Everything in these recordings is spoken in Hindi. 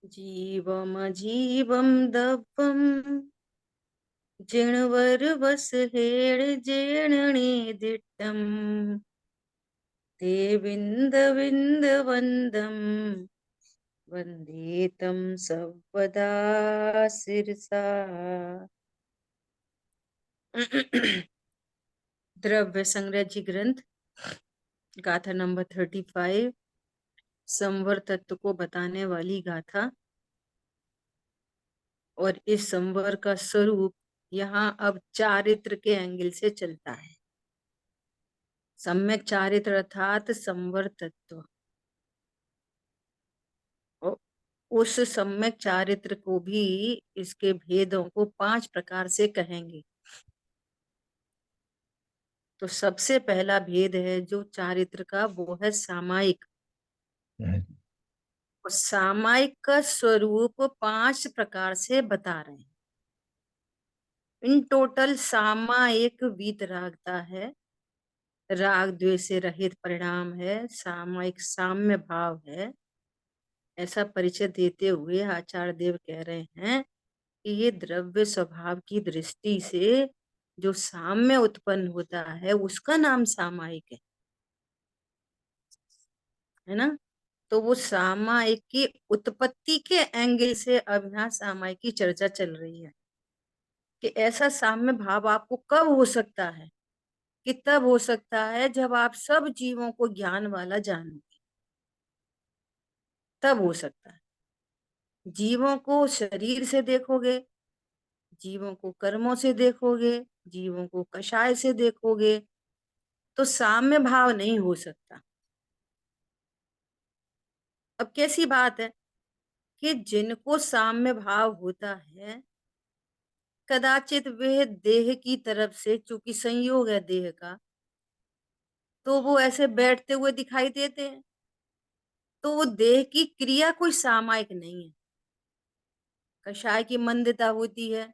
जीवमजीवं दव्वं जिणवरवसहेळजेणणेदिट्टम् ते विन्दविन्दवन्दं वन्दे तं सर्वदा शिरसा। द्रव्य संग्रह जी ग्रंथ गाथा नंबर 35 संवर तत्व को बताने वाली गाथा। और इस संवर का स्वरूप यहाँ अब चारित्र के एंगल से चलता है। सम्यक चारित्र अर्थात संवर तत्व। और उस सम्यक चारित्र को भी इसके भेदों को 5 प्रकार से कहेंगे। तो सबसे पहला भेद है जो चारित्र का, वो है सामायिक। और सामायिक का स्वरूप 5 प्रकार से बता रहे हैं। इन टोटल सामायिक वीतरागता है, राग द्वेष से रहित परिणाम है, सामायिक साम्य भाव है। ऐसा परिचय देते हुए आचार्य देव कह रहे हैं कि ये द्रव्य स्वभाव की दृष्टि से जो साम्य उत्पन्न होता है उसका नाम सामायिक है ना। तो वो सामायिक की उत्पत्ति के एंगल से अब यहाँ सामायिक की चर्चा चल रही है कि ऐसा साम्य भाव आपको कब हो सकता है, कि तब हो सकता है जब आप सब जीवों को ज्ञान वाला जानोगे, तब हो सकता है। जीवों को शरीर से देखोगे, जीवों को कर्मों से देखोगे, जीवों को कषाय से देखोगे, तो साम्य भाव नहीं हो सकता। अब कैसी बात है कि जिनको साम्य भाव होता है, कदाचित वे देह की तरफ से, चूंकि संयोग है देह का, तो वो ऐसे बैठते हुए दिखाई देते हैं। तो वो देह की क्रिया कोई सामायिक नहीं है। कषाय की मंदता होती है,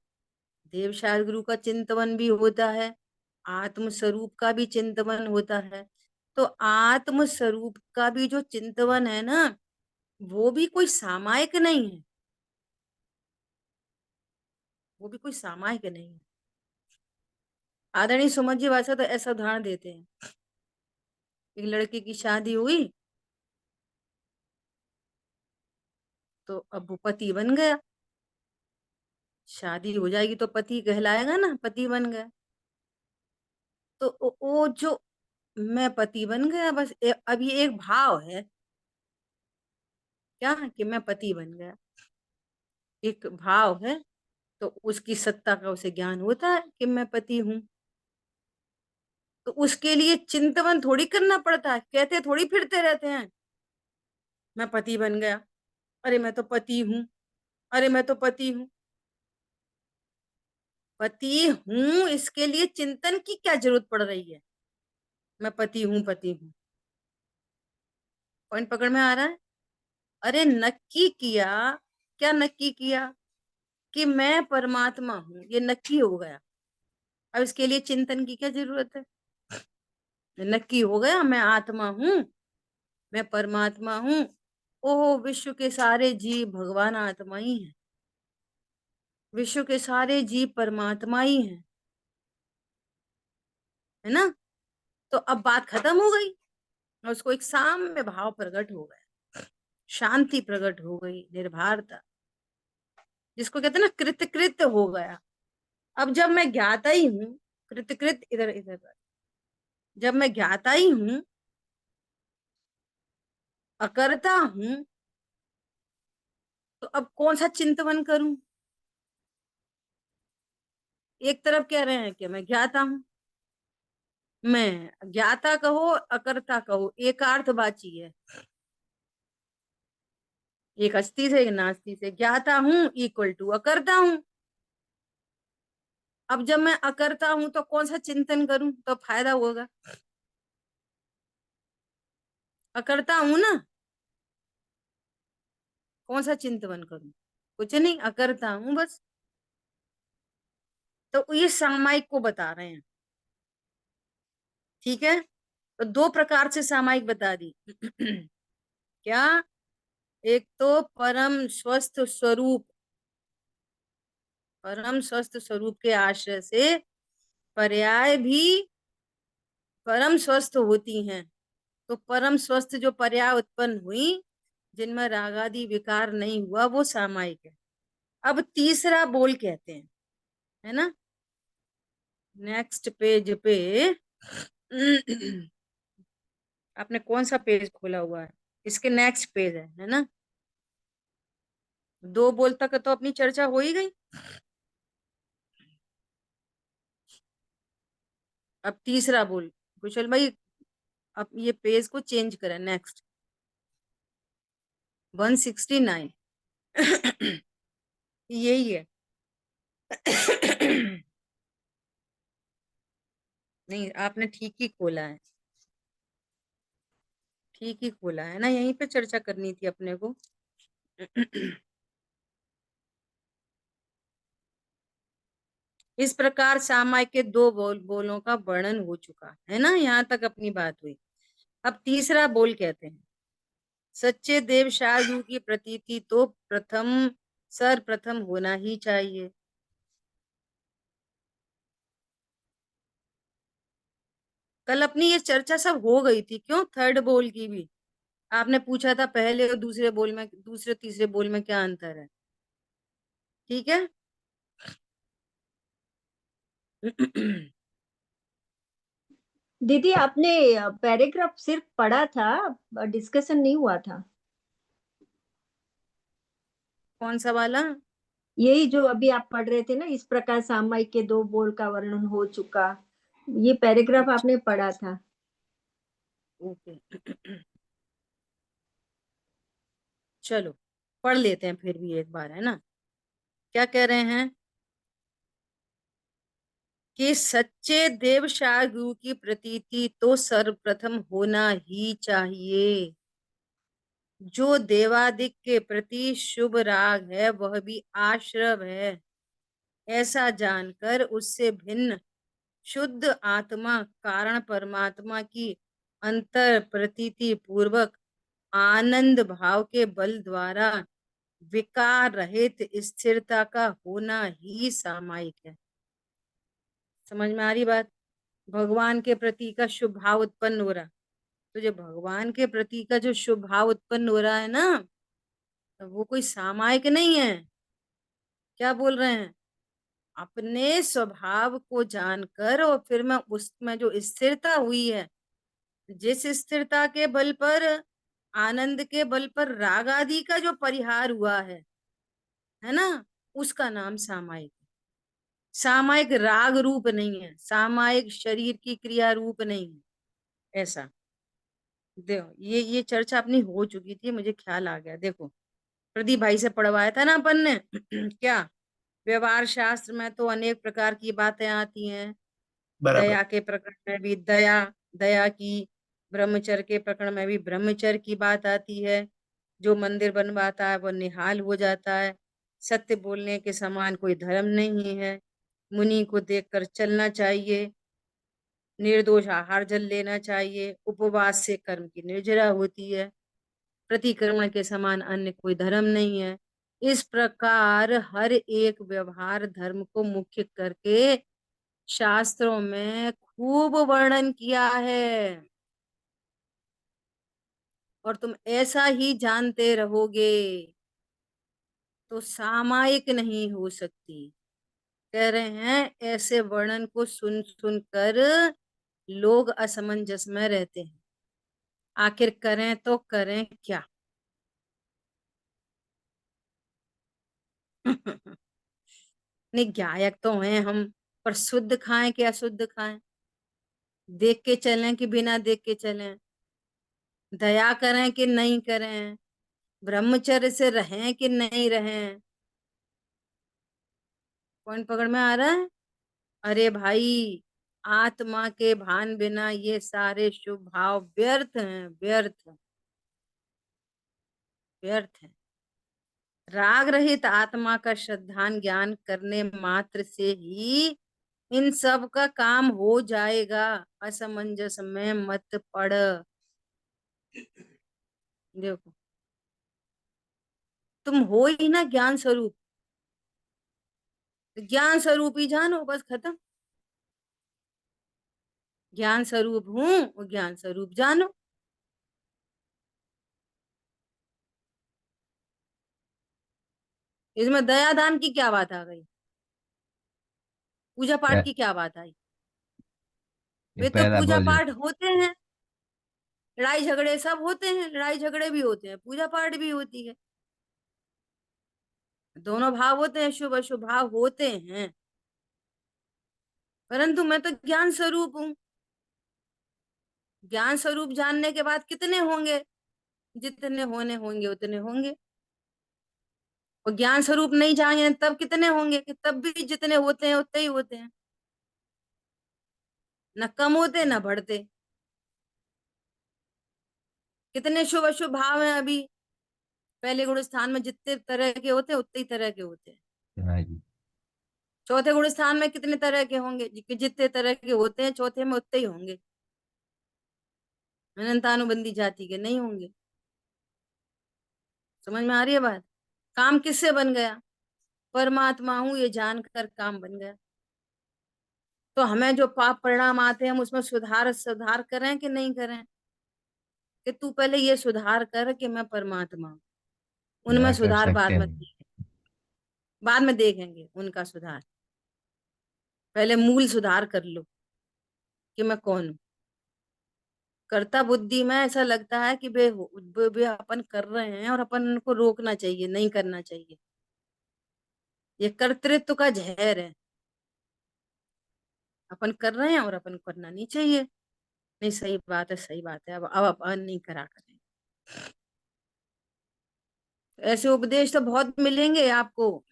देव शायद गुरु का चिंतवन भी होता है, आत्म स्वरूप का भी चिंतवन होता है। तो आत्म स्वरूप का भी जो चिंतवन है ना, वो भी कोई सामायिक नहीं है, वो भी कोई सामायिक नहीं है। आदरणीय सुमन जी वैसा तो ऐसा उदाहरण देते हैं, एक लड़के की शादी हुई तो अब वो पति बन गया। शादी हो जाएगी तो पति कहलाएगा ना, पति बन गया। तो वो जो मैं पति बन गया, बस अब ये एक भाव है क्या, कि मैं पति बन गया, एक भाव है। तो उसकी सत्ता का उसे ज्ञान होता है कि मैं पति हूं। तो उसके लिए चिंतवन थोड़ी करना पड़ता है, कहते थोड़ी फिरते रहते हैं मैं पति बन गया, अरे मैं तो पति हूं, अरे मैं तो पति हूं। पति हूं इसके लिए चिंतन की क्या जरूरत पड़ रही है, मैं पति हूं पति हूं। पॉइंट पकड़ में आ रहा है। अरे नक्की किया, क्या नक्की किया कि मैं परमात्मा हूं, ये नक्की हो गया। अब इसके लिए चिंतन की क्या जरूरत है, नक्की हो गया मैं आत्मा हूं, मैं परमात्मा हूं। ओह, विश्व के सारे जीव भगवान आत्मा ही हैं, विश्व के सारे जीव परमात्मा ही हैं, है ना। तो अब बात खत्म हो गई, और उसको एक साम्य भाव प्रकट हो गया, शांति प्रकट हो गई, निर्भरता, जिसको कहते हैं ना कृतकृत हो गया। अब जब मैं ज्ञाता ही हूं, कृतकृत इधर इधर, जब मैं ज्ञाता ही हूं, अकर्ता हूं, तो अब कौन सा चिंतवन करूं। एक तरफ कह रहे हैं कि मैं ज्ञाता हूं, मैं ज्ञाता कहो अकर्ता कहो एकार्थवाची है, एक अस्थि से एक नास्ति से, ज्ञाता हूं इक्वल टू अकर्ता हूं। अब जब मैं अकर्ता हूं तो कौन सा चिंतन करूं तो फायदा होगा, अकर्ता हूं ना, कौन सा चिंतन करूं, कुछ नहीं, अकर्ता हूं बस। तो ये सामायिक को बता रहे हैं, ठीक है। तो 2 प्रकार से सामायिक बता दी क्या, एक तो परम स्वस्थ स्वरूप के आश्रय से पर्याय भी परम स्वस्थ होती हैं। तो परम स्वस्थ जो पर्याय उत्पन्न हुई, जिनमें रागादि विकार नहीं हुआ, वो सामायिक है। अब तीसरा बोल कहते हैं, है ना। नेक्स्ट पेज पे आपने कौन सा पेज खोला हुआ है? इसके नेक्स्ट पेज है ना। दो बोल तक तो अपनी चर्चा हो ही गई। अब तीसरा बोल, कुशल भाई, अब ये पेज को चेंज करें। नेक्स्ट 169। यही है। नहीं, आपने ठीक ही खोला है, ठीक ही खोला है ना, यहीं पे चर्चा करनी थी अपने को। इस प्रकार सामाय के दो बोलों का वर्णन हो चुका है ना, यहाँ तक अपनी बात हुई। अब तीसरा बोल कहते हैं, सच्चे देव शार्दूल की प्रतीति तो सर्वप्रथम होना ही चाहिए। कल अपनी ये चर्चा सब हो गई थी, क्यों, थर्ड बोल की भी। आपने पूछा था पहले और दूसरे बोल में, दूसरे तीसरे बोल में क्या अंतर है। ठीक है। दीदी आपने पैराग्राफ सिर्फ पढ़ा था, डिस्कशन नहीं हुआ था। कौन सा वाला? यही जो अभी आप पढ़ रहे थे ना, इस प्रकार सामायिक के दो बोल का वर्णन हो चुका, ये पैराग्राफ अच्छा, आपने पढ़ा था। ओके। चलो पढ़ लेते हैं फिर भी एक बार, है ना। क्या कह रहे हैं कि सच्चे देव गुरु की प्रतीति तो सर्वप्रथम होना ही चाहिए। जो देवादिक के प्रति शुभ राग है वह भी आश्रव है, ऐसा जानकर उससे भिन्न शुद्ध आत्मा कारण परमात्मा की अंतर प्रतीति पूर्वक आनंद भाव के बल द्वारा विकार रहित स्थिरता का होना ही सामायिक है। समझ में आ रही बात? भगवान के प्रति का शुभ भाव उत्पन्न हो रहा, तो जो भगवान के प्रति का जो शुभ भाव उत्पन्न हो रहा है ना, तो वो कोई सामायिक नहीं है। क्या बोल रहे हैं? अपने स्वभाव को जानकर और फिर में उसमें जो स्थिरता हुई है, जिस स्थिरता के बल पर, आनंद के बल पर राग आदि का जो परिहार हुआ है ना, उसका नाम सामायिक है। सामायिक राग रूप नहीं है, सामायिक शरीर की क्रिया रूप नहीं है। ऐसा देखो, ये चर्चा अपनी हो चुकी थी, मुझे ख्याल आ गया। देखो, प्रदीप भाई से पढ़वाया था ना अपन ने। क्या, व्यवहार शास्त्र में तो अनेक प्रकार की बातें आती हैं। बराबर। दया के प्रकरण में भी दया, दया की, ब्रह्मचर्य के प्रकरण में भी ब्रह्मचर्य की बात आती है। जो मंदिर बनवाता है वो निहाल हो जाता है। सत्य बोलने के समान कोई धर्म नहीं है। मुनि को देखकर चलना चाहिए। निर्दोष आहार जल लेना चाहिए। उपवास से कर्म की निर्जरा होती है। प्रतिक्रमण के समान अन्य कोई धर्म नहीं है। इस प्रकार हर एक व्यवहार धर्म को मुख्य करके शास्त्रों में खूब वर्णन किया है, और तुम ऐसा ही जानते रहोगे तो सामायिक नहीं हो सकती। कह रहे हैं ऐसे वर्णन को सुन सुनकर लोग असमंजस में रहते हैं। आखिर करें तो करें क्या? नहीं, गायक तो हैं हम, पर शुद्ध खाएं कि अशुद्ध खाएं? देख के चलें कि बिना देख के चलें? दया करें कि नहीं करें? ब्रह्मचर्य से रहें कि नहीं रहें? पॉइंट पकड़ में आ रहा है? अरे भाई, आत्मा के भान बिना ये सारे शुभ भाव व्यर्थ हैं, व्यर्थ, व्यर्थ हैं। राग रहित आत्मा का श्रद्धान ज्ञान करने मात्र से ही इन सब का काम हो जाएगा। असमंजस में मत पड़। देखो, तुम हो ही ना ज्ञान स्वरूप, तो ज्ञान स्वरूप ही जानो, बस खत्म। ज्ञान स्वरूप हूं और ज्ञान स्वरूप जानो। इसमें दया दान की क्या बात आ गई? पूजा पाठ ये की क्या बात आई? ये वे तो पहला पूजा बोल पाठ होते हैं, लड़ाई झगड़े सब होते हैं, लड़ाई झगड़े भी होते हैं, पूजा पाठ भी होती है, दोनों भाव होते हैं, शुभ अशुभ भाव होते हैं। परंतु मैं तो ज्ञान स्वरूप हूँ। ज्ञान स्वरूप जानने के बाद कितने होंगे? जितने होने होंगे उतने होंगे। और ज्ञान स्वरूप नहीं जाने तब कितने होंगे? कि तब भी जितने होते हैं उतने ही होते हैं, न कम होते न बढ़ते। कितने शुभ अशुभ भाव हैं अभी? पहले गुण स्थान में जितने तरह के होते हैं उतने ही तरह के होते हैं। हाँ जी। चौथे गुण स्थान में कितने तरह के होंगे? जितने तरह के होते हैं चौथे में उतने ही होंगे। अनंतानुबंधी जाति के नहीं होंगे। समझ में आ रही है बात? काम किससे बन गया? परमात्मा हूं ये जानकर काम बन गया। तो हमें जो पाप परिणाम आते हैं हम उसमें सुधार सुधार करें कि नहीं करें? कि तू पहले ये सुधार कर कि मैं परमात्मा हूं। उनमें क्या कर सुधार सकते हैं? बाद में देखेंगे उनका सुधार। पहले मूल सुधार कर लो कि मैं कौन हूं। कर्ता बुद्धि में ऐसा लगता है कि वे अपन कर रहे हैं और अपन उनको रोकना चाहिए, नहीं करना चाहिए। ये कर्तृत्व का जहर है। अपन कर रहे हैं और अपन को करना नहीं चाहिए। नहीं, सही बात है, सही बात है, अब अपन नहीं करा करें। ऐसे उपदेश तो बहुत मिलेंगे आपको,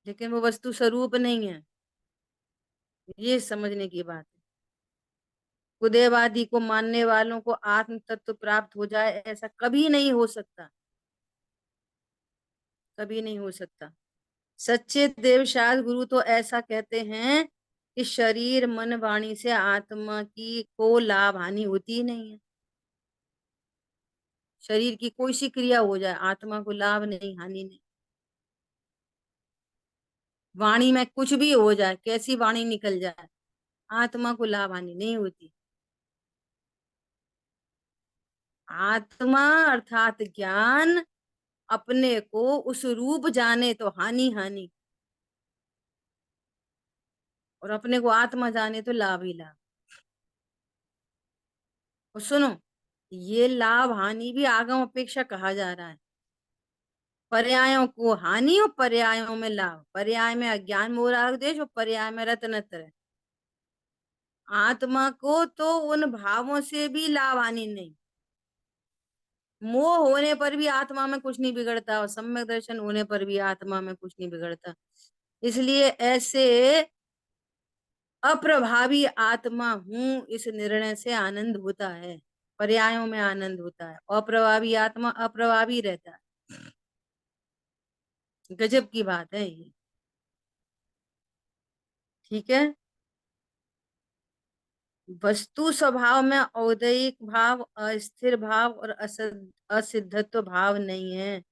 लेकिन वो वस्तु स्वरूप नहीं है, ये समझने की बात है। खुदेवादी को मानने वालों को आत्म तत्व प्राप्त हो जाए ऐसा कभी नहीं हो सकता, कभी नहीं हो सकता। सच्चे देवशास्त्र गुरु तो ऐसा कहते हैं कि शरीर मन वाणी से आत्मा की को लाभ हानि होती ही नहीं है। शरीर की कोई सी क्रिया हो जाए आत्मा को लाभ नहीं, हानि नहीं। वाणी में कुछ भी हो जाए, कैसी वाणी निकल जाए, आत्मा को लाभ हानि नहीं होती। आत्मा अर्थात ज्ञान अपने को उस रूप जाने तो हानि हानि, और अपने को आत्मा जाने तो लाभ ही लाभ। और सुनो, ये लाभ हानि भी आगम अपेक्षा कहा जा रहा है। पर्यायों को हानि और पर्यायों में लाभ। पर्याय में अज्ञान मोह राग द्वेष और पर्याय में रत्नत्रय। आत्मा को तो उन भावों से भी लाभ हानि नहीं। मोह होने पर भी आत्मा में कुछ नहीं बिगड़ता और सम्यक दर्शन होने पर भी आत्मा में कुछ नहीं बिगड़ता। इसलिए ऐसे अप्रभावी आत्मा हूं इस निर्णय से आनंद होता है, पर्यायों में आनंद होता है। अप्रभावी आत्मा अप्रभावी रहता है। गजब की बात है ये। ठीक है। वस्तु स्वभाव में औदयिक भाव, अस्थिर भाव और असिद्धत्व भाव नहीं है।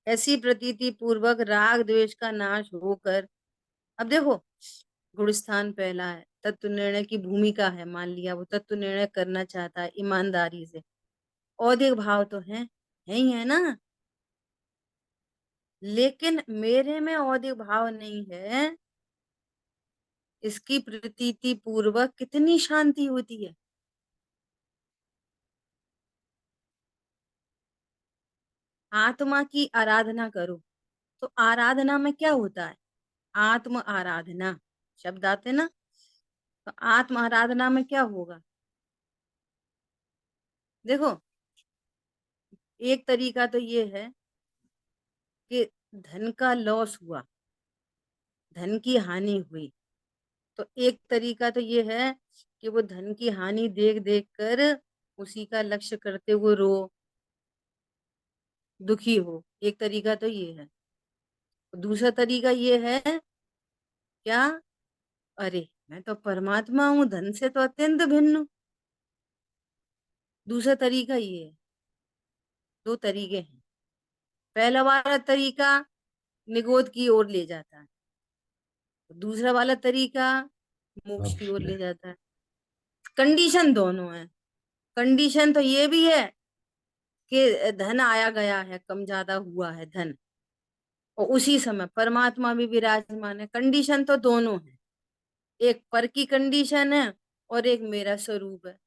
ऐसी प्रतीति पूर्वक राग द्वेष का नाश होकर, अब देखो, गुण स्थान पहला है, तत्व निर्णय की भूमिका है, मान लिया वो तत्व निर्णय करना चाहता है ईमानदारी से। औदिक भाव तो है ही है ना। लेकिन मेरे में औदिक भाव नहीं है, इसकी प्रतीति पूर्वक कितनी शांति होती है। आत्मा की आराधना करो, तो आराधना में क्या होता है? आत्म आराधना शब्द आते ना, तो आत्म आराधना में क्या होगा? देखो, एक तरीका तो ये है कि धन का लॉस हुआ, धन की हानि हुई, तो एक तरीका तो ये है कि वो धन की हानि देख देख कर उसी का लक्ष्य करते हुए रो, दुखी हो। एक तरीका तो ये है। दूसरा तरीका ये है, क्या? अरे, मैं तो परमात्मा हूँ, धन से तो अत्यंत भिन्न हूँ। दूसरा तरीका ये है। दो तरीके हैं। पहला वाला तरीका निगोद की ओर ले जाता है, दूसरा वाला तरीका मोक्ष की मोक्ष ओर की। ले जाता है। कंडीशन दोनों है। कंडीशन तो ये भी है कि धन आया गया है, कम ज्यादा हुआ है धन, और उसी समय परमात्मा भी विराजमान है। कंडीशन तो दोनों है, एक पर की कंडीशन है और एक मेरा स्वरूप है।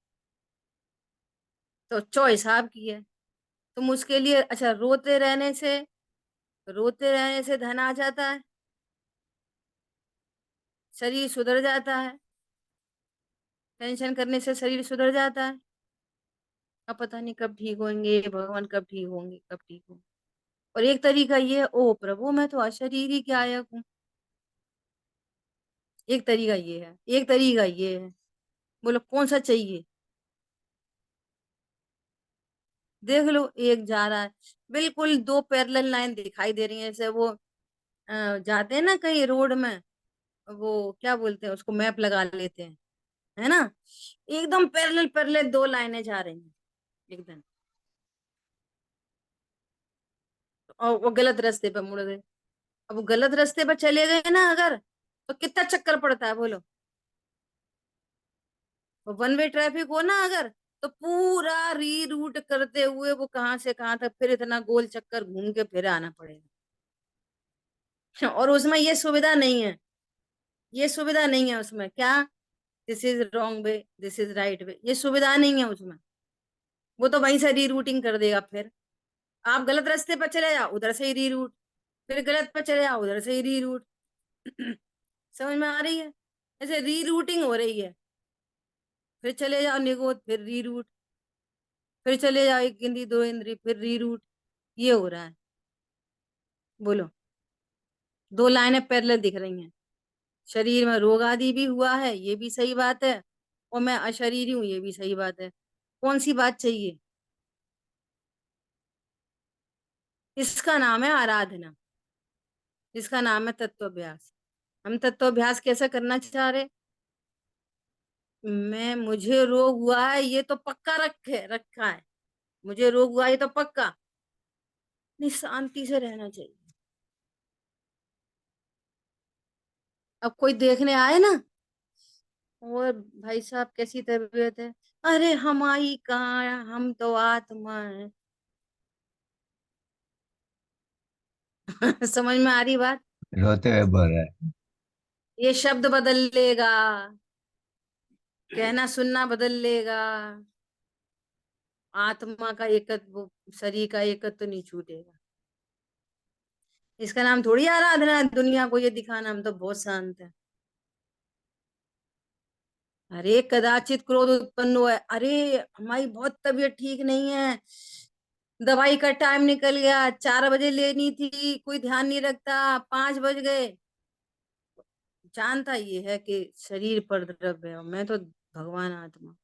तो चॉइस आपकी है। तुम उसके लिए, अच्छा, रोते रहने से धन आ जाता है, शरीर सुधर जाता है, टेंशन करने से शरीर सुधर जाता है। अब पता नहीं कब ठीक होंगे भगवान, कब ठीक होंगे, कब ठीक होंगे। और एक तरीका ये है, ओ प्रभु मैं तो अशरीरी क्या आया हूँ। एक तरीका ये है, एक तरीका ये है। बोलो कौन सा चाहिए? देख लो, एक जा रहा है, बिल्कुल दो पैरेलल लाइन दिखाई दे रही है, जैसे वो जाते हैं ना कहीं रोड में, वो क्या बोलते हैं उसको, मैप लगा लेते हैं, है ना। एकदम पैरेलल पैरेलल दो लाइनें जा रही हैं एकदम, और वो गलत रास्ते पे मुड़ गए। अब वो गलत रास्ते पर चले गए ना अगर, तो कितना चक्कर पड़ता है बोलो। वन वे ट्रैफिक हो ना अगर, तो पूरा रीरूट करते हुए वो कहाँ से कहाँ तक, फिर इतना गोल चक्कर घूम के फिर आना पड़ेगा। और उसमें ये सुविधा नहीं है, ये सुविधा नहीं है उसमें, क्या, this is wrong way, this is right way, ये सुविधा नहीं है उसमें। वो तो वहीं से रीरूटिंग कर देगा। फिर आप गलत रास्ते पर चले जाओ, उधर से ही रीरूट, फिर गलत पर चले जाओ, उधर से ही रीरूट। समझ में आ रही है? ऐसे रीरूटिंग हो रही है। फिर चले जाओ निगोद, फिर रीरूट, फिर चले जाओ एक इंद्री दो इंद्री, फिर रीरूट। ये हो रहा है। बोलो, दो लाइनें पैरेलल दिख रही हैं। शरीर में रोग आदि भी हुआ है, ये भी सही बात है, और मैं अशरीरी हूँ, ये भी सही बात है। कौन सी बात चाहिए? इसका नाम है आराधना, इसका नाम है तत्वाभ्यास। हम तत्वाभ्यास कैसे करना चाह रहे? मुझे रोग हुआ है ये तो पक्का रखा है, मुझे रोग हुआ है ये तो पक्का, नहीं, शांति से रहना चाहिए। अब कोई देखने आए ना, और भाई साहब कैसी तबीयत है, अरे हमारी कहाँ है, हम तो आत्मा है। समझ में आ रही बात? रोते हुए बोल रहा है। ये शब्द बदल लेगा, कहना सुनना बदल लेगा, आत्मा का एकत्व, शरीर का एकत्व तो नहीं छूटेगा। इसका नाम थोड़ी आराधना है दुनिया को ये दिखाना, हम तो बहुत शांत है। अरे कदाचित क्रोध उत्पन्न हुआ है, अरे हमारी बहुत तबीयत ठीक नहीं है, दवाई का टाइम निकल गया, 4 बजे लेनी थी, कोई ध्यान नहीं रखता, 5 बज गए। जानता ये है कि शरीर पर द्रव्य है और मैं तो भगवान आत्मा,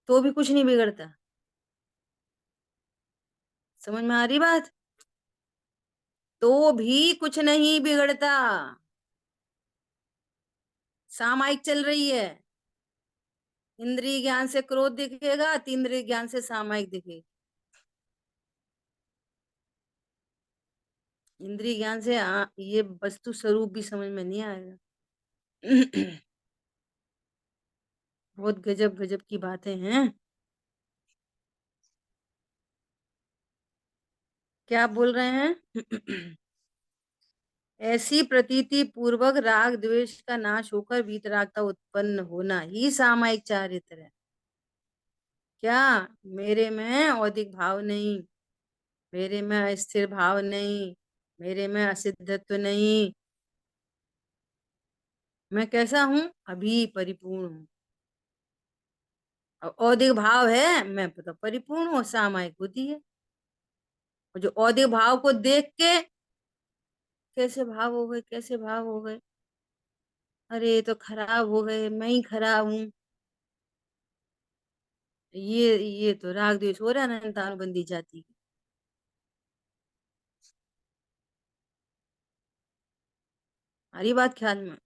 तो भी कुछ नहीं बिगड़ता। समझ में आ रही बात? तो भी कुछ नहीं बिगड़ता। सामायिक चल रही है। इंद्रिय ज्ञान से क्रोध दिखेगा, तीन्द्रिय ज्ञान से सामायिक दिखेगा। इंद्रिय ज्ञान से ये वस्तु स्वरूप भी समझ में नहीं आएगा। बहुत गजब गजब की बातें हैं। क्या बोल रहे हैं? ऐसी प्रतीति पूर्वक राग द्वेष का नाश होकर वीतरागता उत्पन्न होना ही सामायिक चारित्र है। क्या? मेरे में औदिक भाव नहीं, मेरे में अस्थिर भाव नहीं, मेरे में असिद्धत्व नहीं, मैं कैसा हूं? अभी परिपूर्ण हूं। और औदिक भाव है, मैं तो परिपूर्ण हूँ, सामायिक होती है। और जो औदिक भाव को देख के, कैसे भाव हो गए, कैसे भाव हो गए, अरे ये तो खराब हो गए, मैं ही खराब हूँ, ये तो राग द्वेष हो रहा है अनंत अनुबंधी जाति की। आ रही बात ख्याल में?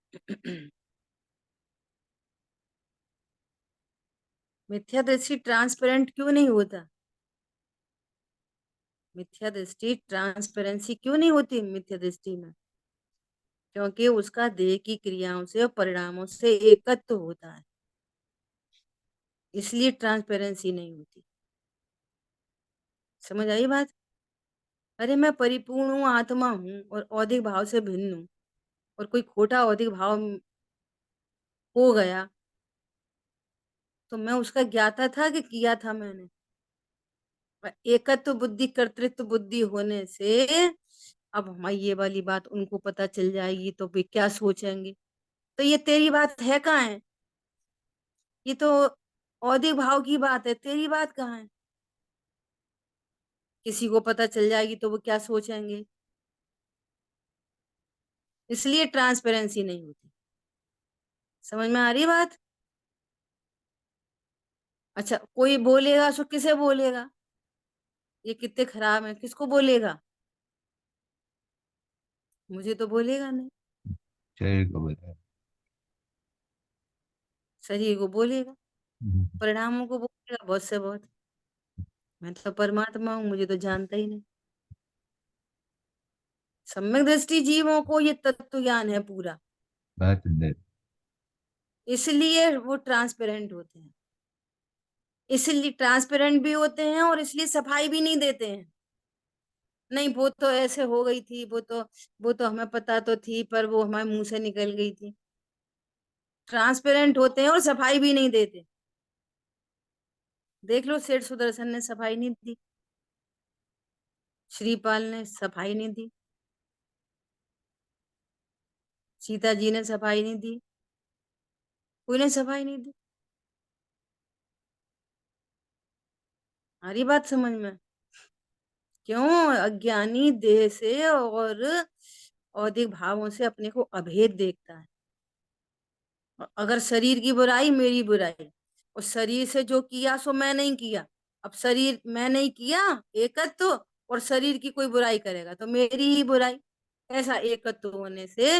मिथ्या दृष्टि ट्रांसपेरेंट क्यों नहीं होता? मिथ्या दृष्टि, ट्रांसपेरेंसी क्यों नहीं होती मिथ्या दृष्टि में? क्योंकि उसका देह की क्रियाओं से और परिणामों से एकत्व होता है, इसलिए ट्रांसपेरेंसी नहीं होती। समझ आई बात? अरे मैं परिपूर्ण हूँ, आत्मा हूँ और औदिक भाव से भिन्न हूँ, और कोई खोटा औदिक भाव हो गया तो मैं उसका ज्ञाता था कि किया था मैंने? एकत्व बुद्धि, कर्तृत्व बुद्धि होने से अब हमारी ये वाली बात उनको पता चल जाएगी तो वे क्या सोचेंगे? तो ये तेरी बात है कहाँ है? ये तो औदिक भाव की बात है, तेरी बात कहाँ है? किसी को पता चल जाएगी तो वो क्या सोचेंगे? इसलिए ट्रांसपेरेंसी नहीं होती। समझ में आ रही बात? अच्छा, कोई बोलेगा सो किसे बोलेगा? ये कितने खराब है, किसको बोलेगा? मुझे तो बोलेगा नहीं। शरीर को बताया। शरीर को बोलेगा, हम्म, परिणामों को बोलेगा, बहुत से बहुत। मैं तो परमात्मा हूँ, मुझे तो जानता ही नहीं। सम्यक दृष्टि जीवों को ये तत्व ज्ञान है पूरा, बात अंदर। इसलिए वो ट्रांसपेरेंट होते हैं। इसलिए ट्रांसपेरेंट भी होते हैं और इसलिए सफाई भी नहीं देते हैं। नहीं, वो तो ऐसे हो गई थी, वो तो हमें पता तो थी, पर वो हमारे मुंह से निकल गई थी। ट्रांसपेरेंट होते हैं और सफाई भी नहीं देते। देख लो, सेठ सुदर्शन ने सफाई नहीं दी, श्रीपाल ने सफाई नहीं दी, सीता जी ने सफाई नहीं दी, कोई ने सफाई नहीं दी। हमारी बात समझ में? क्यों? अज्ञानी देह से और औदिक भावों से अपने को अभेद देखता है। और अगर शरीर की बुराई मेरी बुराई, और शरीर से जो किया सो मैं नहीं किया, अब शरीर मैं नहीं किया एकत्व, और शरीर की कोई बुराई करेगा तो मेरी ही बुराई, ऐसा एकत्व होने से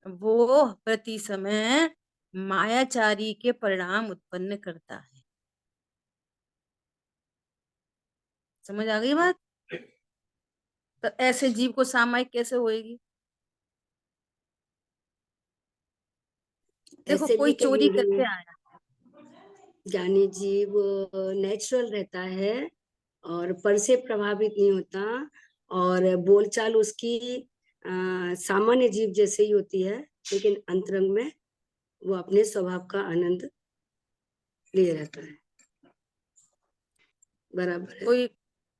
वो प्रति समय मायाचारी के परिणाम उत्पन्न करता है। समझ आ गई बात? तो ऐसे जीव को सामायिक कैसे होएगी? देखो, ऐसे भी कोई चोरी कहेंगे करके आया। ज्ञानी जीव नेचुरल रहता है और पर से प्रभावित नहीं होता, और बोलचाल उसकी सामान्य जीव जैसे ही होती है, लेकिन अंतरंग में वो अपने स्वभाव का आनंद लिए रहता है। बराबर है। कोई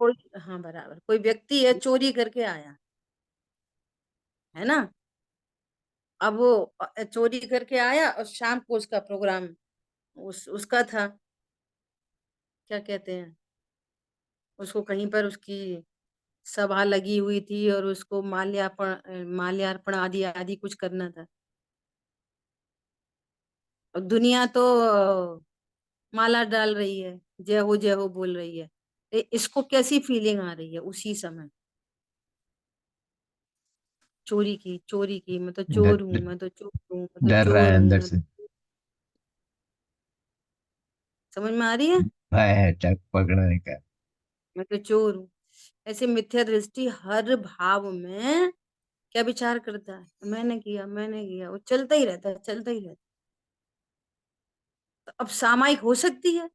कोई हाँ, बराबर। कोई व्यक्ति है, चोरी करके आया है ना। अब वो चोरी करके आया और शाम को उसका प्रोग्राम उसका था, क्या कहते हैं उसको, कहीं पर उसकी सभा लगी हुई थी और उसको माल्यार्पण आदि आदि कुछ करना था। और दुनिया तो माला डाल रही है, जय हो बोल रही है। इसको कैसी फीलिंग आ रही है उसी समय? चोरी की, मैं तो डर चोर हूं, डर मैं तो चोर हूँ, मैं तो डर रहा चोर है हूँ, अंदर मैं से। तो। समझ में आ रही है? भय है टक पकड़ने का। मैं तो चोर हूँ। ऐसे मिथ्या दृष्टि हर भाव में क्या विचार करता है? मैंने किया, मैंने किया, वो चलता ही रहता है, चलता ही रहता है। तो अब सामायिक हो सकती है?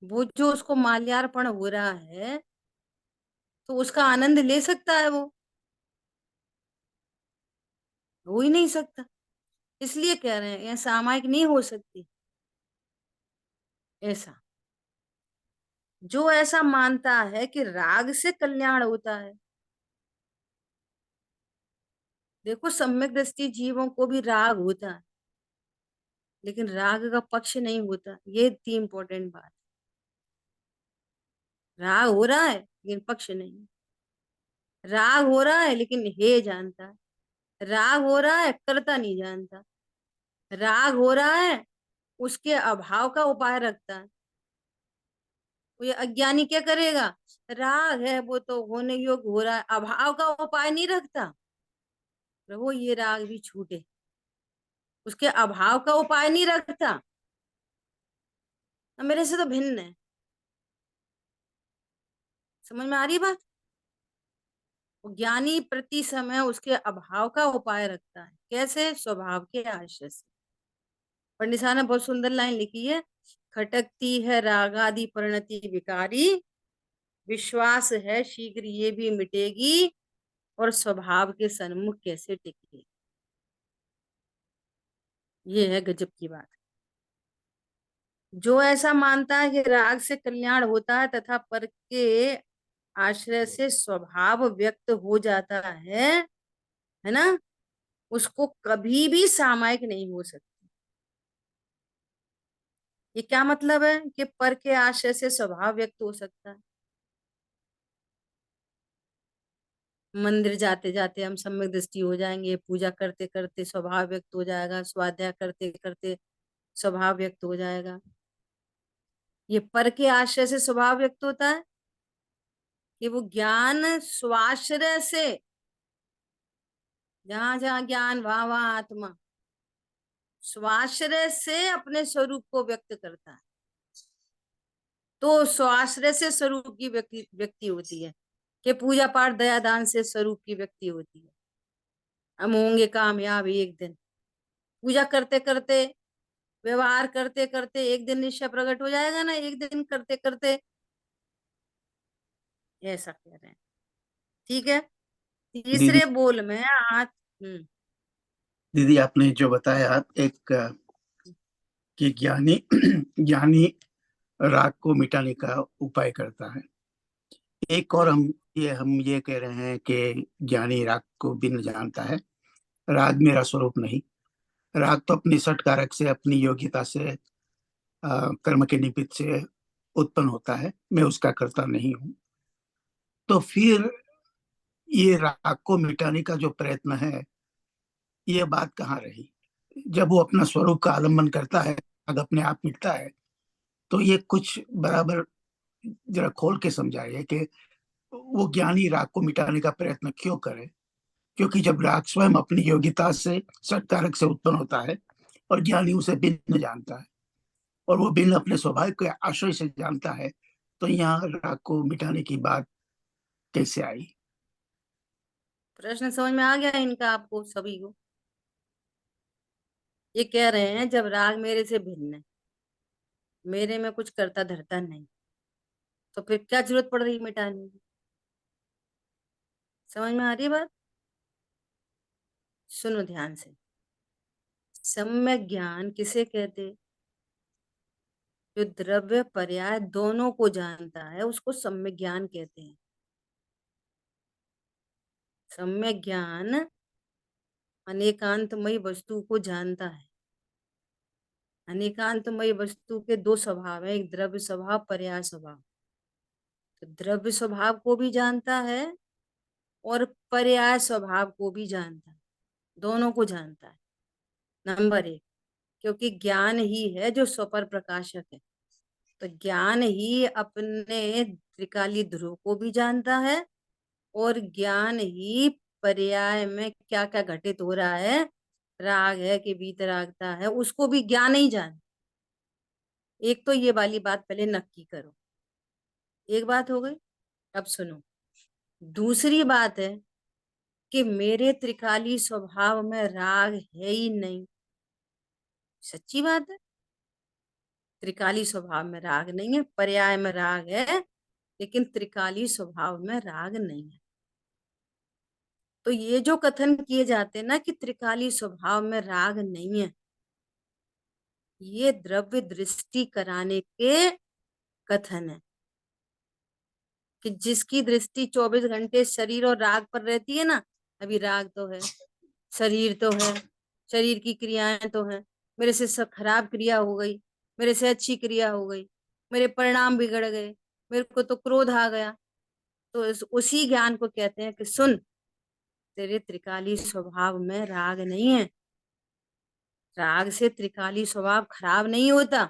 वो जो उसको माल्यार्पण हो रहा है तो उसका आनंद ले सकता है? वो हो ही नहीं सकता। इसलिए कह रहे हैं यह सामायिक नहीं हो सकती। ऐसा, जो ऐसा मानता है कि राग से कल्याण होता है। देखो, सम्यक दृष्टि जीवों को भी राग होता है, लेकिन राग का पक्ष नहीं होता। ये थी इंपॉर्टेंट बात। राग हो रहा है लेकिन पक्ष नहीं। राग हो रहा है लेकिन हे जानता है। राग हो रहा है, करता नहीं जानता। राग हो रहा है, उसके अभाव का उपाय रखता है। वो ये अज्ञानी क्या करेगा? राग है, वो तो होने योग्य हो रहा है, अभाव का उपाय नहीं रखता। प्रभु ये राग भी छूटे, उसके अभाव का उपाय नहीं रखता। मेरे से तो भिन्न है। समझ में आ रही है बात? ज्ञानी प्रति समय उसके अभाव का उपाय रखता है। कैसे? स्वभाव के आश्रय से। पंडित साहब ने बहुत सुंदर लाइन लिखी है, खटकती है रागादि परिणति विकारी, विश्वास है शीघ्र ये भी मिटेगी, और स्वभाव के सन्मुख कैसे टिकेगी। ये है गजब की बात। जो ऐसा मानता है कि राग से कल्याण होता है तथा पर के आश्रय से स्वभाव व्यक्त हो जाता है ना, उसको कभी भी सामायिक नहीं हो सकती। ये क्या मतलब है कि पर के आश्रय से स्वभाव व्यक्त हो सकता है? मंदिर जाते जाते हम सम्यक दृष्टि हो जाएंगे, पूजा करते करते स्वभाव व्यक्त हो जाएगा, स्वाध्याय करते करते स्वभाव व्यक्त हो जाएगा। ये पर के आश्रय से स्वभाव व्यक्त होता है कि वो ज्ञान स्वाश्रय से, जहां जहां ज्ञान वहां वहां आत्मा, स्वाश्रय से अपने स्वरूप को व्यक्त करता है। तो स्वाश्रय से स्वरूप की व्यक्ति व्यक्ति होती है कि पूजा पाठ दया दान से स्वरूप की व्यक्ति होती है। हम होंगे कामयाब एक दिन, पूजा करते करते, व्यवहार करते करते एक दिन निश्चय प्रकट हो जाएगा ना, एक दिन करते करते। ऐसा कह रहे हैं। ठीक है, दीदी तीसरे बोल में आज दीदी आपने जो बताया एक कि ज्ञानी ज्ञानी राग को मिटाने का उपाय करता है। एक और हम ये कह रहे हैं कि ज्ञानी राग को भिन्न जानता है। राग मेरा स्वरूप नहीं, राग तो अपनी सठ कारक से, अपनी योग्यता से, कर्म के निमित्त से उत्पन्न होता है, मैं उसका कर्ता नहीं हूं। तो फिर ये राग को मिटाने का जो प्रयत्न है, ये बात कहाँ रही? जब वो अपना स्वरूप का आलम्बन करता है, राग अपने आप मिटता है। तो ये कुछ बराबर जरा खोल के समझाइए कि वो ज्ञानी राग को मिटाने का प्रयत्न क्यों करे? क्योंकि जब राग स्वयं अपनी योग्यता से, सत्कारक से उत्पन्न होता है और ज्ञानी उसे भिन्न जानता है और वो भिन्न अपने स्वभाव के आश्रय से जानता है, तो यहाँ राग को मिटाने की बात कैसे आई? प्रश्न समझ में आ गया इनका आपको सभी को? ये कह रहे हैं जब राग मेरे से भिन्न है, मेरे में कुछ करता धरता नहीं, तो फिर क्या जरूरत पड़ रही मिटाने की? समझ में आ रही है बात? सुनो ध्यान से। सम्यक ज्ञान किसे कहते? जो द्रव्य पर्याय दोनों को जानता है उसको सम्यक ज्ञान कहते हैं। सम्यक ज्ञान अनेकांतमयी वस्तु को जानता है। अनेकांतमयी वस्तु के दो स्वभाव है, एक द्रव्य स्वभाव, पर्याय स्वभाव। तो द्रव्य स्वभाव को भी जानता है और पर्याय स्वभाव को भी जानता है, दोनों को जानता है। नंबर एक, क्योंकि ज्ञान ही है जो स्वपर प्रकाशक है, तो ज्ञान ही अपने त्रिकाली ध्रुव को भी जानता है और ज्ञान ही पर्याय में क्या क्या घटित हो रहा है, राग है कि वीतरागता है, उसको भी ज्ञान ही जान। एक तो ये वाली बात पहले नक्की करो, एक बात हो गई। अब सुनो, दूसरी बात है कि मेरे त्रिकाली स्वभाव में राग है ही नहीं। सच्ची बात है, त्रिकाली स्वभाव में राग नहीं है, पर्याय में राग है लेकिन त्रिकाली स्वभाव में राग नहीं है। तो ये जो कथन किए जाते हैं ना कि त्रिकाली स्वभाव में राग नहीं है, ये द्रव्य दृष्टि कराने के कथन है कि जिसकी दृष्टि 24 घंटे शरीर और राग पर रहती है ना, अभी राग तो है, शरीर तो है, शरीर की क्रियाएं तो है, मेरे से सब खराब क्रिया हो गई, मेरे से अच्छी क्रिया हो गई, मेरे परिणाम बिगड़ गए, मेरे को तो क्रोध आ गया। तो उसी ज्ञान को कहते हैं कि सुन, तेरे त्रिकाली स्वभाव में राग नहीं है, राग से त्रिकाली स्वभाव खराब नहीं होता।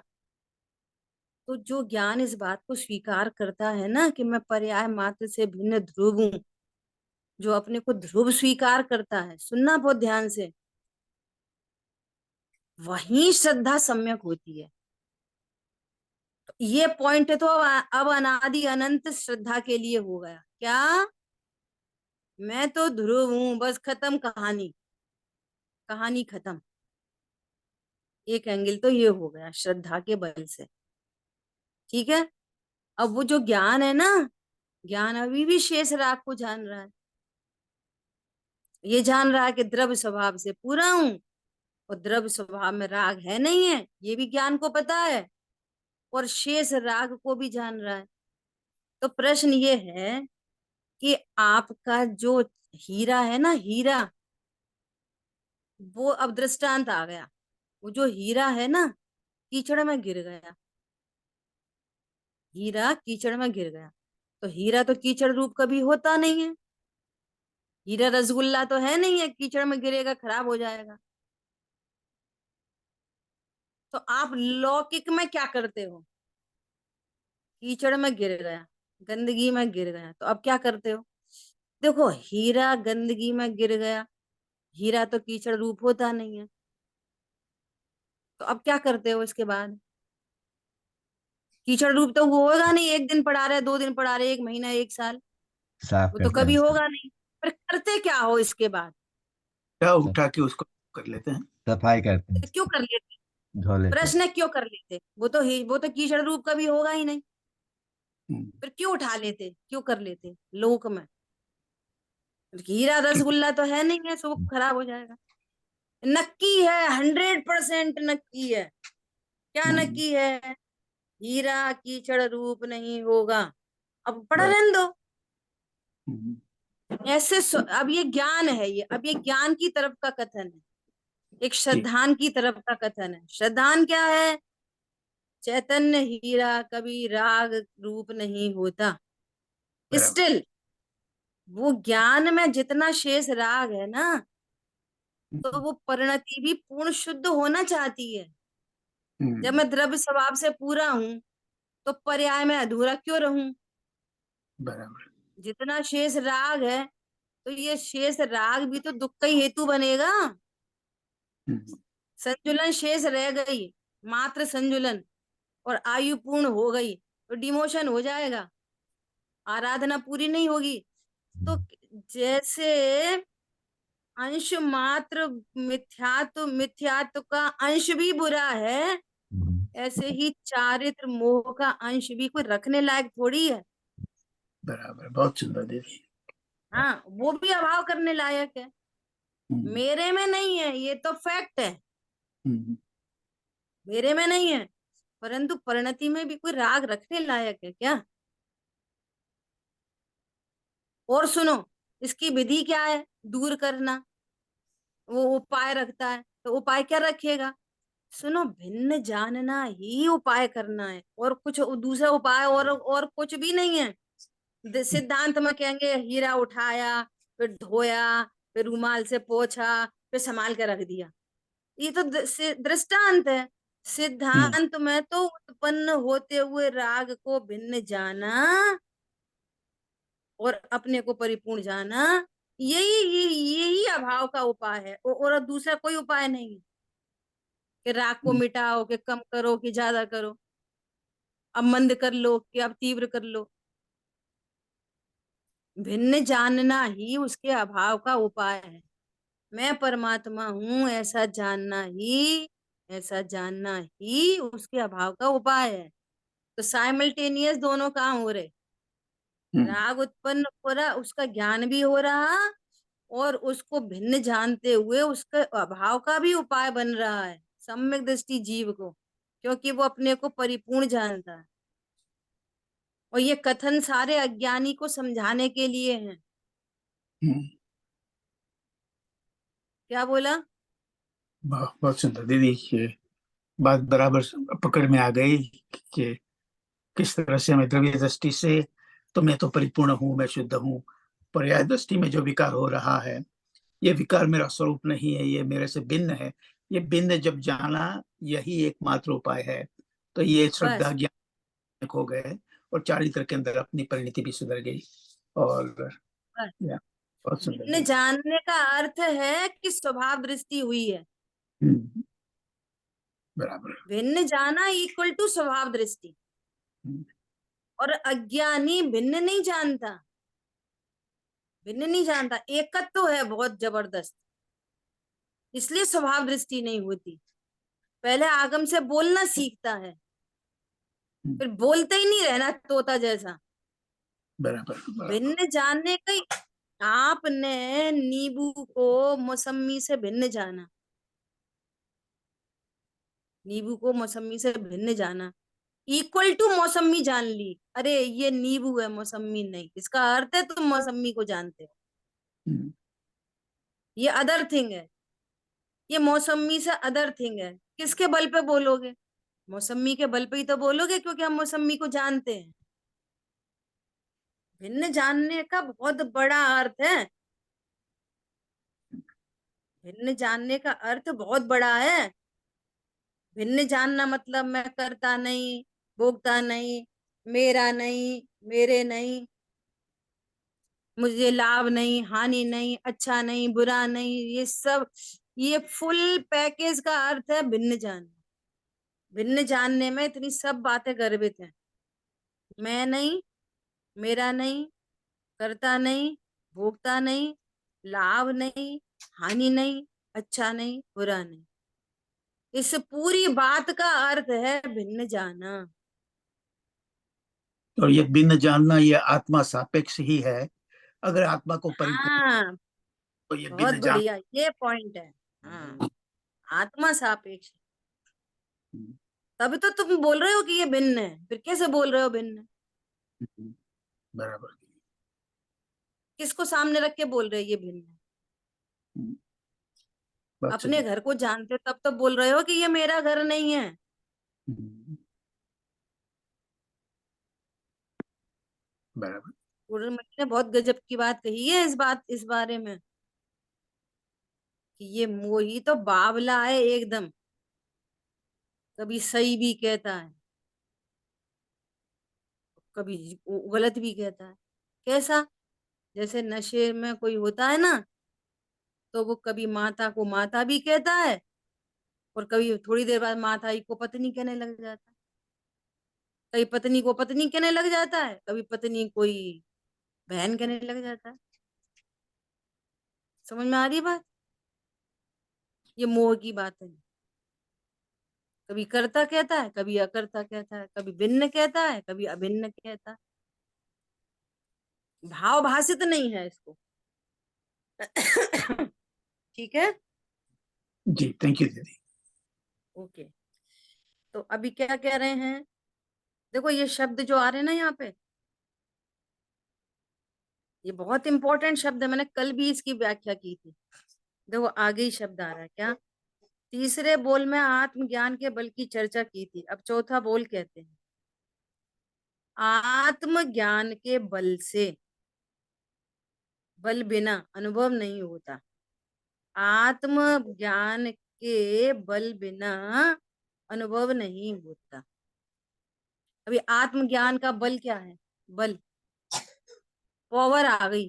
तो जो ज्ञान इस बात को स्वीकार करता है ना कि मैं पर्याय मात्र से भिन्न ध्रुव हूं, जो अपने को ध्रुव स्वीकार करता है, सुनना बहुत ध्यान से, वही श्रद्धा सम्यक होती है। तो ये पॉइंट तो अब अनादि अनंत श्रद्धा के लिए हो गया। क्या? मैं तो ध्रुव हूं, बस खत्म कहानी, कहानी खत्म। एक एंगल तो ये हो गया श्रद्धा के बल से। ठीक है। अब वो जो ज्ञान है ना, ज्ञान अभी भी शेष राग को जान रहा है। ये जान रहा है कि द्रव्य स्वभाव से पूरा हूं और द्रव्य स्वभाव में राग है नहीं है, ये भी ज्ञान को पता है, और शेष राग को भी जान रहा है। तो प्रश्न ये है कि आपका जो हीरा है ना, हीरा, वो अब दृष्टांत आ गया। वो जो हीरा है ना, कीचड़ में गिर गया, हीरा कीचड़ में गिर गया। तो हीरा तो कीचड़ रूप कभी होता नहीं है, हीरा रसगुल्ला तो है नहीं है, कीचड़ में गिरेगा खराब हो जाएगा। तो आप लौकिक में क्या करते हो? कीचड़ में गिर गया, गंदगी में गिर गया, तो अब क्या करते हो? देखो, हीरा गंदगी में गिर गया, हीरा तो कीचड़ रूप होता नहीं है, तो अब क्या करते हो इसके बाद? कीचड़ रूप तो वो होगा नहीं, एक दिन पड़ा रहे, 2 दिन पड़ा रहे, 1 महीना, 1 साल, साफ वो तो करते कभी हैं, होगा नहीं। पर करते क्या हो इसके बाद? क्या उठा के उसको कर लेते हैं। सफाई करते हैं, तो क्यों कर लेते? धो लेते हैं। प्रश्न है, क्यों कर लेते? वो तो कीचड़ रूप कभी होगा ही नहीं, हम्म, फिर क्यों उठा लेते, क्यों कर लेते लोक में? हीरा रसगुल्ला तो है नहीं है, सो वो खराब हो जाएगा। नक्की है, 100% नक्की है। क्या हम्म, नक्की है? हीरा कीचड़ रूप नहीं होगा। अब पड़ा बस, रहने दो। हम्म, अब ये ज्ञान है, ये अब ये ज्ञान की तरफ का कथन है, एक जी, श्रद्धान की तरफ का कथन है। श्रद्धान क्या है? चैतन्य हीरा कभी राग रूप नहीं होता। बराबर। स्टिल वो ज्ञान में जितना शेष राग है ना, तो हम्म, वो परिणति भी पूर्ण शुद्ध होना चाहती है। जब हम्म, मैं द्रव्य स्वभाव से पूरा हूं, तो पर्याय में अधूरा क्यों रहूं? बराबर। जितना शेष राग है, तो ये शेष राग भी तो दुख का ही हेतु बनेगा। हम्म, संजुलन शेष रह गई, मात्र संजुलन, और आयु पूर्ण हो गई, तो डिमोशन हो जाएगा, आराधना पूरी नहीं होगी। तो जैसे अंश मात्र मिथ्यात्व का अंश भी बुरा है, ऐसे ही चारित्र मोह का अंश भी कोई रखने लायक थोड़ी है। बराबर, बहुत सुंदर दीदी। हाँ, वो भी अभाव करने लायक है। हम्म, मेरे में नहीं है, ये तो फैक्ट है, हम्म, मेरे में नहीं है, परंतु परिणति में भी कोई राग रखने लायक है क्या? और सुनो, इसकी विधि क्या है दूर करना? वो उपाय रखता है, तो उपाय क्या रखेगा? सुनो, भिन्न जानना ही उपाय करना है, और कुछ दूसरा उपाय और कुछ भी नहीं है। सिद्धांत में कहेंगे हीरा उठाया, फिर धोया, फिर रूमाल से पोंछा, फिर संभाल के रख दिया। ये तो दृष्टांत है। हम्म, सिद्धांत में तो उत्पन्न होते हुए राग को भिन्न जाना और अपने को परिपूर्ण जाना, यही अभाव का उपाय है, और दूसरा कोई उपाय नहीं है कि राग को हम्म, मिटाओ, कि कम करो, कि ज्यादा करो, अब मंद कर लो, कि अब तीव्र कर लो। भिन्न जानना ही उसके अभाव का उपाय है। मैं परमात्मा हूं, ऐसा जानना ही उसके अभाव का उपाय है। तो साइमल्टेनियस दोनों काम हो रहे, हम्म, राग उत्पन्न हो रहा, उसका ज्ञान भी हो रहा, और उसको भिन्न जानते हुए उसके अभाव का भी उपाय बन रहा है सम्यक दृष्टि जीव को, क्योंकि वो अपने को परिपूर्ण जानता है। और ये कथन सारे अज्ञानी को समझाने के लिए हैं। हम्म, क्या बोला? बहुत बहुत सुंदर दीदी। ये बात बराबर पकड़ में आ गई कि किस तरह से हमें द्रव्य दृष्टि से तो मैं तो परिपूर्ण हूँ, मैं शुद्ध हूँ, पर्याय दृष्टि में जो विकार हो रहा है, ये विकार मेरा स्वरूप नहीं है, ये मेरे से भिन्न है। ये भिन्न जब जाना, यही एकमात्र उपाय है। तो ये श्रद्धा बस, ज्ञान हो गए और चारित्र के अंदर अपनी परिणति भी सुधर गई। और बस। या, बहुत सुंदर भिन्न दीदी। जानने का अर्थ है कि स्वभाव दृष्टि हुई है। हम्म, बराबर। भिन्न जाना इक्वल टू स्वभाव दृष्टि। और अज्ञानी भिन्न नहीं जानता, भिन्न नहीं जानता, एकत्व तो है बहुत जबरदस्त, इसलिए स्वभाव दृष्टि नहीं होती। पहले आगम से बोलना सीखता है, फिर बोलते ही नहीं रहना तोता जैसा। बराबर बराबर। भिन्न जानने का आपने नींबू को मौसमी से भिन्न जाना, नींबू को मौसमी से भिन्न जाना, इक्वल टू मौसमी जान ली, अरे ये नींबू है मौसमी नहीं, इसका अर्थ है तुम मौसमी को जानते हो, हम्म, ये अदर थिंग है, ये मौसमी से अदर थिंग है। किसके बल पे बोलोगे? मौसमी के बल पे ही तो बोलोगे, क्योंकि हम मौसमी को जानते हैं। भिन्न जानने का बहुत बड़ा अर्थ है, भिन्न जानने का अर्थ बहुत बड़ा है। भिन्न जानना मतलब मैं करता नहीं, भोगता नहीं, मेरा नहीं, मेरे नहीं, मुझे लाभ नहीं, हानि नहीं, अच्छा नहीं, बुरा नहीं, ये सब, ये फुल पैकेज का अर्थ है भिन्न जानना। भिन्न जानने में इतनी सब बातें गर्भित हैं, मैं नहीं, मेरा नहीं, करता नहीं, भोगता नहीं, लाभ नहीं, हानि नहीं, अच्छा नहीं, बुरा नहीं, इस पूरी बात का अर्थ है भिन्न जाना। और ये भिन्न जानना ये आत्मा सापेक्ष ही है। अगर आत्मा को परिपूर्ण हाँ, तो ये बहुत भिन्न जान। बढ़िया, ये पॉइंट है। हाँ, आत्मा सापेक्ष, तभी तो तुम बोल रहे हो कि ये भिन्न है, फिर कैसे बोल रहे हो भिन्न है? बराबर। किसको सामने रख के बोल रहे हो ये भिन्न है? बात अपने सही। घर को जानते हो तब तो बोल रहे हो कि ये मेरा घर नहीं है। बराबर। पूर्णमती ने बहुत गजब की बात कही है इस बारे में, कि ये मोही तो बावला है एकदम, कभी सही भी कहता है, कभी गलत भी कहता है। कैसा? जैसे नशे में कोई होता है ना, तो वो कभी माता को माता भी कहता है, और कभी थोड़ी देर बाद माता ही को पत्नी कहने लग जाता है, कभी पत्नी को पत्नी कहने लग जाता है, कभी पत्नी कोई बहन कहने लग जाता है। समझ में आ रही है बात? ये मोह की बात है। कभी कर्ता कहता है, कभी अकर्ता कहता है, कभी भिन्न कहता है, कभी अभिन्न कहता है, भाव भाषित नहीं है इसको। ठीक है, जी थैंक यू दीदी। ओके। तो अभी क्या कह रहे हैं? देखो ये शब्द जो आ रहे हैं ना यहाँ पे, ये बहुत इंपॉर्टेंट शब्द है, मैंने कल भी इसकी व्याख्या की थी। देखो आगे ही शब्द आ रहा है क्या, तीसरे बोल में आत्मज्ञान के बल की चर्चा की थी, अब चौथा बोल कहते हैं आत्मज्ञान के बल से, बल बिना अनुभव नहीं होता, आत्मज्ञान के बल बिना अनुभव नहीं होता। अभी आत्मज्ञान का बल क्या है? बल, पावर आ गई।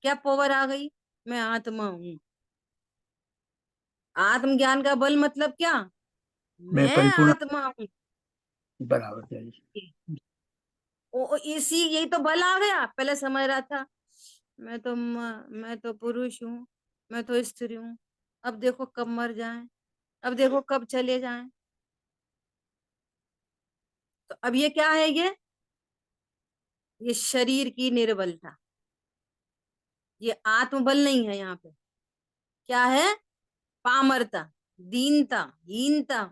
क्या पावर आ गई? मैं आत्मा हूं। आत्मज्ञान का बल मतलब क्या? मैं मैं परिपूर्ण। आत्मा हूं। बराबर चाहिए। इसी, यही तो बल आ गया। पहले समझ रहा था मैं तो पुरुष हूँ, मैं तो स्त्री हूँ, अब देखो कब मर जाए, अब देखो कब चले जाए। तो अब ये क्या है? ये शरीर की निर्बलता, ये आत्मबल नहीं है। यहाँ पे क्या है? पामरता, दीनता, हीनता।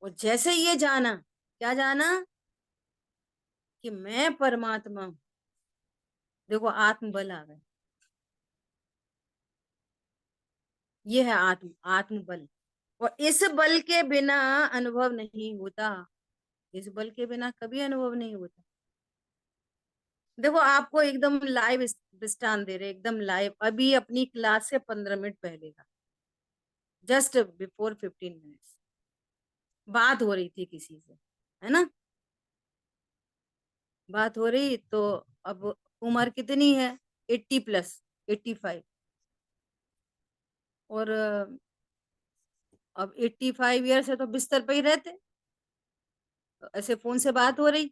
और जैसे ये जाना, क्या जाना? कि मैं परमात्मा हूं, देखो आत्मबल आ गया। ये है आत्मबल। और इस बल के बिना अनुभव नहीं होता, इस बल के बिना कभी अनुभव नहीं होता। देखो आपको एकदम लाइव दृष्टांत दे रहे, एकदम लाइव, अभी अपनी क्लास से 15 मिनट पहले का, जस्ट बिफोर 15 मिनट्स बात हो रही थी किसी से, है ना? बात हो रही तो अब उम्र कितनी है? 80 प्लस, 85। और अब 85 ईयर से तो बिस्तर पे ही रहते, तो ऐसे फोन से बात हो रही,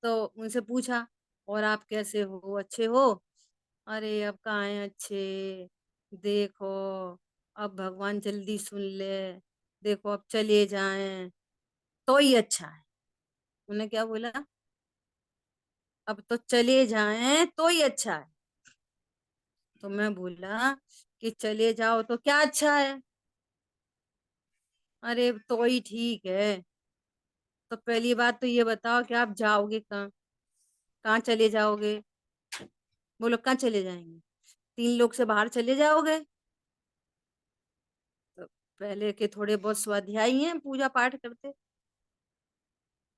तो उनसे पूछा और आप कैसे हो, अच्छे हो? अरे अब कहाँ हैं अच्छे, देखो अब भगवान जल्दी सुन ले, देखो अब चले जाएं तो ही अच्छा है। उन्हें क्या बोला, अब तो चले जाएं तो ही अच्छा है। तो मैं बोला कि चले जाओ तो क्या अच्छा है? अरे तो ही ठीक है। तो पहली बात तो ये बताओ कि आप जाओगे कहाँ, कहाँ चले जाओगे? बोलो कहाँ चले जाएंगे? 3 लोग से बाहर चले जाओगे? तो पहले के थोड़े बहुत स्वाध्यायी हैं, पूजा पाठ करते,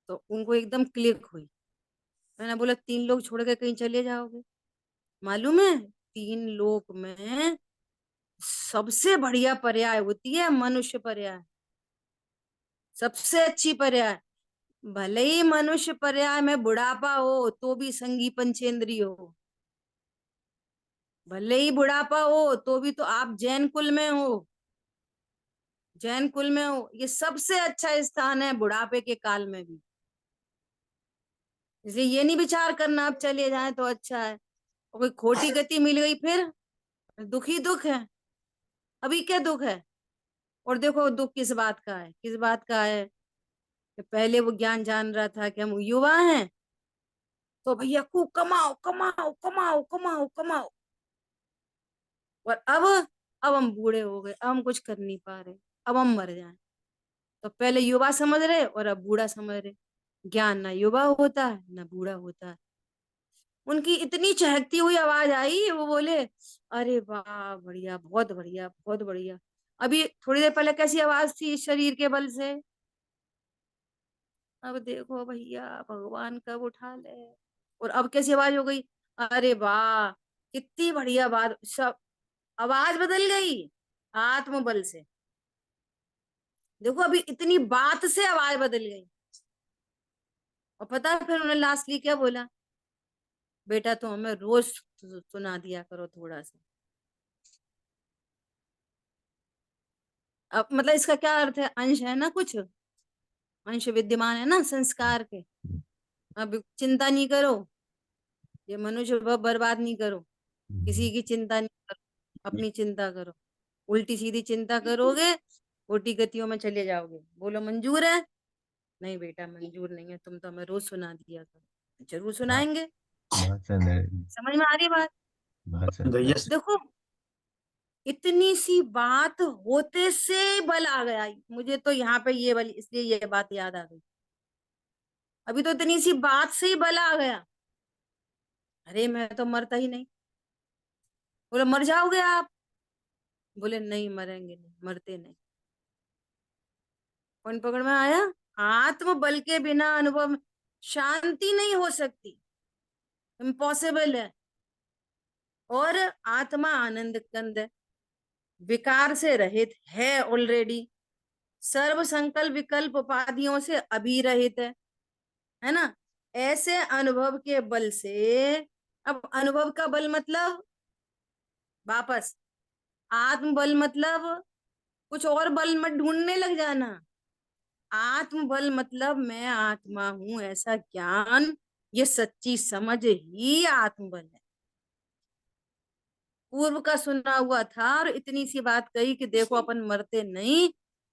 तो उनको एकदम क्लिक हुई। मैंने बोला 3 लोग छोड़ के कहीं चले जाओगे? मालूम है 3 लोक में सबसे बढ़िया पर्याय होती है मनुष्य पर्याय, सबसे अच्छी पर्याय। भले ही मनुष्य पर्याय में बुढ़ापा हो तो भी संगी पंचेंद्रिय हो, भले ही बुढ़ापा हो तो भी तो आप जैन कुल में हो, जैन कुल में हो, ये सबसे अच्छा स्थान है बुढ़ापे के काल में भी। इसलिए ये नहीं विचार करना अब चले जाए तो अच्छा है, और कोई खोटी गति मिल गई फिर दुख ही दुख है। अभी क्या दुख है? और देखो दुख किस बात का है, किस बात का है कि पहले वो ज्ञान जान रहा था कि हम युवा हैं, तो भैया खूब कमाओ कमाओ कमाओ कमाओ कमाओ, और अब हम बूढ़े हो गए, अब हम कुछ कर नहीं पा रहे, अब हम मर जाएं। तो पहले युवा समझ रहे और अब बूढ़ा समझ रहे। ज्ञान ना युवा होता है ना बूढ़ा होता है। उनकी इतनी चहकती हुई आवाज आई, वो बोले अरे वाह बढ़िया, बहुत बढ़िया बहुत बढ़िया। अभी थोड़ी देर पहले कैसी आवाज थी इस शरीर के बल से, अब देखो भैया भगवान कब उठा ले। और अब कैसी आवाज हो गई, अरे वाह कितनी बढ़िया बात, सब आवाज बदल गई आत्मबल से। देखो अभी इतनी बात से आवाज बदल गई। और पता है फिर उन्होंने लास्टली क्या बोला, बेटा तो हमें रोज सुना दिया करो थोड़ा सा। अब मतलब इसका क्या अर्थ है, अंश है ना, कुछ अंश विद्यमान है ना संस्कार के। अब चिंता नहीं करो, ये मनुष्य बर्बाद नहीं करो, किसी की चिंता नहीं करो, अपनी चिंता करो। उल्टी सीधी चिंता करोगे उल्टी गतियों में चले जाओगे। बोलो मंजूर है? नहीं बेटा मंजूर नहीं है, तुम तो हमें रोज सुना दिया करो। जरूर सुनाएंगे। बहुत सुंदर। समझ में आ रही बात? बहुत सुंदर। यस देखो इतनी सी बात होते से बल आ गया। मुझे तो यहाँ पे ये बल, इसलिए ये बात याद आ गई। अभी तो इतनी सी बात से ही बल आ गया। अरे मैं तो मरता ही नहीं। बोले मर जाओगे आप? बोले नहीं मरेंगे नहीं, मरते नहीं। कौन पकड़ में आया? आत्म बल के बिना अनुभव शांति नहीं हो सकती, इम्पॉसिबल है। और आत्मा आनंद कंद है, विकार से रहित है ऑलरेडी, सर्व संकल्प विकल्प उपाधियों से अभी रहित है ना। ऐसे अनुभव के बल से, अब अनुभव का बल मतलब वापस आत्म बल मतलब कुछ और बल मत ढूंढने लग जाना। आत्म बल मतलब मैं आत्मा हूं ऐसा ज्ञान, ये सच्ची समझ ही आत्म बल है। पूर्व का सुना हुआ था और इतनी सी बात कही कि देखो अपन मरते नहीं,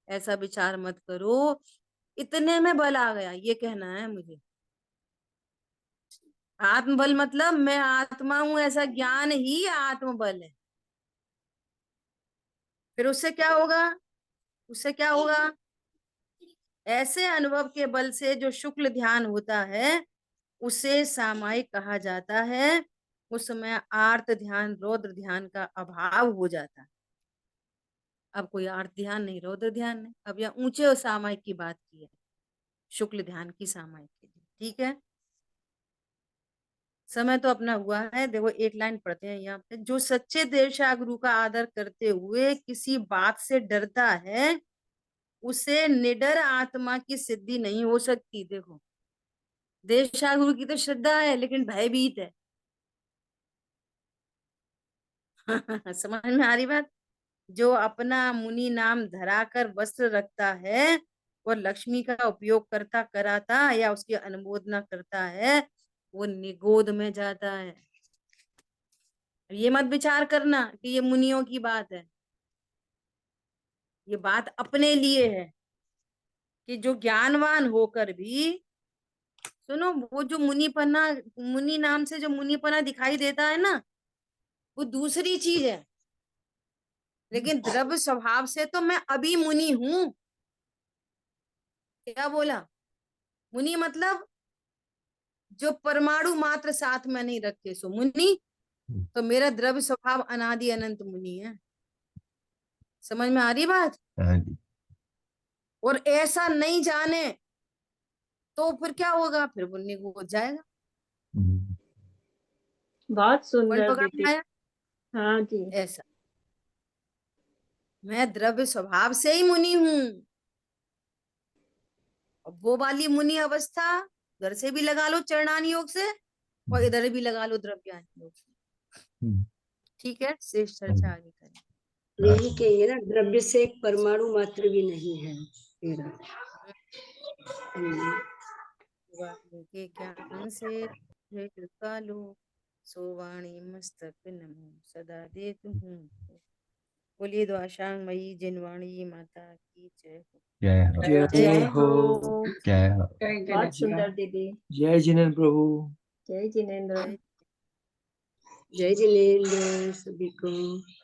ऐसा विचार मत करो, इतने में बल आ गया, ये कहना है मुझे। आत्मबल मतलब मैं आत्मा हूं ऐसा ज्ञान ही आत्मबल है। फिर उससे क्या होगा, उससे क्या होगा? ऐसे अनुभव के बल से जो शुक्ल ध्यान होता है उसे सामायिक कहा जाता है। उसमें आर्त ध्यान रौद्र ध्यान का अभाव हो जाता है। अब कोई आर्त ध्यान नहीं, रौद्र ध्यान नहीं। अब यहाँ ऊंचे और सामायिक की बात की है, शुक्ल ध्यान की सामायिक के लिए, ठीक है। समय तो अपना हुआ है। देखो एक लाइन पढ़ते हैं यहाँ पे, जो सच्चे देवशा गुरु का आदर करते हुए किसी बात से डरता है उसे निडर आत्मा की सिद्धि नहीं हो सकती। देखो देवशा गुरु की तो श्रद्धा है लेकिन भयभीत है। समझ में आ रही बात? जो अपना मुनि नाम धराकर वस्त्र रखता है और लक्ष्मी का उपयोग करता कराता या उसकी अनुमोदना करता है, वो निगोद में जाता है। ये मत विचार करना कि ये मुनियों की बात है, ये बात अपने लिए है कि जो ज्ञानवान होकर भी, सुनो, वो जो मुनिपना, मुनि नाम से जो मुनिपना दिखाई देता है ना, वो दूसरी चीज है, लेकिन द्रव्य स्वभाव से तो मैं अभी मुनि हूं। क्या बोला? मुनि मतलब जो परमाणु मात्र साथ में नहीं रखे सो मुनि। तो मेरा द्रव्य स्वभाव अनादि अनंत मुनि है। समझ में आ रही बात? हाँ जी। और ऐसा नहीं जाने तो फिर क्या होगा? फिर वो निगोद जाएगा। हम्म, बहुत पॉइंट सुंदर पकड़ दीदी। में आया? हाँ जी। ऐसा मैं द्रव्य स्वभाव से ही मुनि हूं। अब वो वाली मुनि अवस्था उधर से भी लगा लो चरणान योग से, और इधर भी लगा लो द्रव्यान योग से। हम्म, ठीक है, शेष हाँ चर्चा जी। आगे करें। यही कहेंगे ना, द्रव्य से एक परमाणु मात्र भी नहीं है मेरा। के ज्ञान से कालो सोवाणी मस्तक नमो सदा देत हूँ। बोलिए द्वाशांग मई जिनवाणी माता की जय हो। जय हो। जय जय हो। हो। जय हो। बहुत सुंदर दीदी। जय जिनेन्द्र प्रभु। जय जिनेन्द्र। जय जय जिनेन्द्र सभी को।